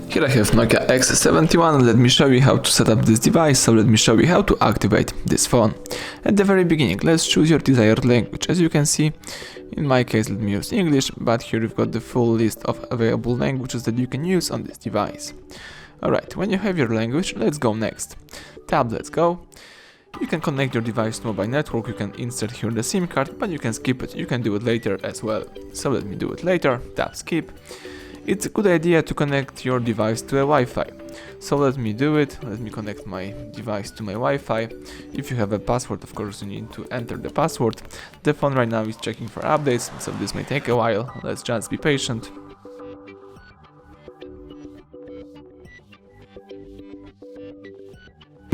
Here I have Nokia X71. Let me show you how to set up this device, so let me show you how to activate this phone. At the very beginning, let's choose your desired language. As you can see, in my case let me use English, but here you've got the full list of available languages that you can use on this device. Alright, when you have your language, let's go next. Tap Let's Go. You can connect your device to mobile network, you can insert here the SIM card, but you can skip it, you can do it later as well. So let me do it later, tap Skip. It's a good idea to connect your device to a Wi-Fi. So let me do it, let me connect my device to my Wi-Fi. If you have a password, of course you need to enter the password. The phone right now is checking for updates, so this may take a while, let's just be patient.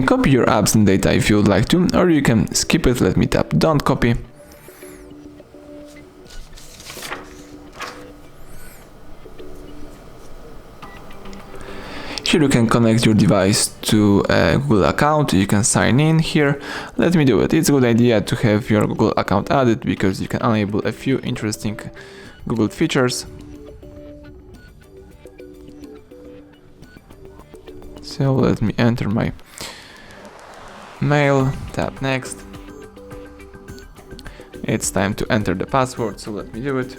Copy your apps and data if you would like to, or you can skip it. Let me tap Don't Copy. Here you can connect your device to a Google account, you can sign in here. Let me do it. It's a good idea to have your Google account added because you can enable a few interesting Google features. So let me enter my mail, tap Next. It's time to enter the password, so let me do it.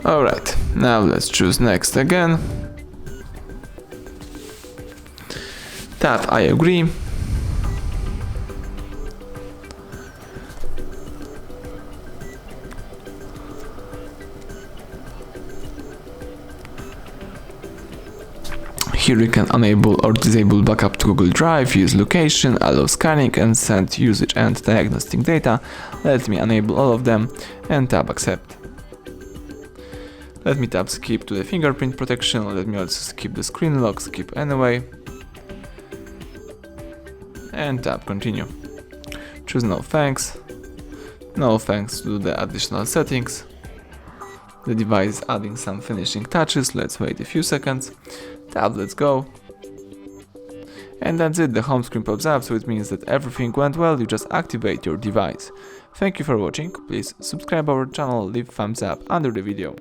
Alright, now let's choose Next again. Tap I agree. Here you can enable or disable backup to Google Drive, use location, allow scanning and send usage and diagnostic data. Let me enable all of them and tap Accept. Let me tap Skip to the fingerprint protection, let me also skip the screen lock, skip anyway. And tap Continue. Choose No Thanks. No thanks to the additional settings. The device is adding some finishing touches, let's wait a few seconds. Tap Let's Go. And that's it, the home screen pops up, so it means that everything went well, you just activate your device. Thank you for watching, please subscribe our channel, leave thumbs up under the video.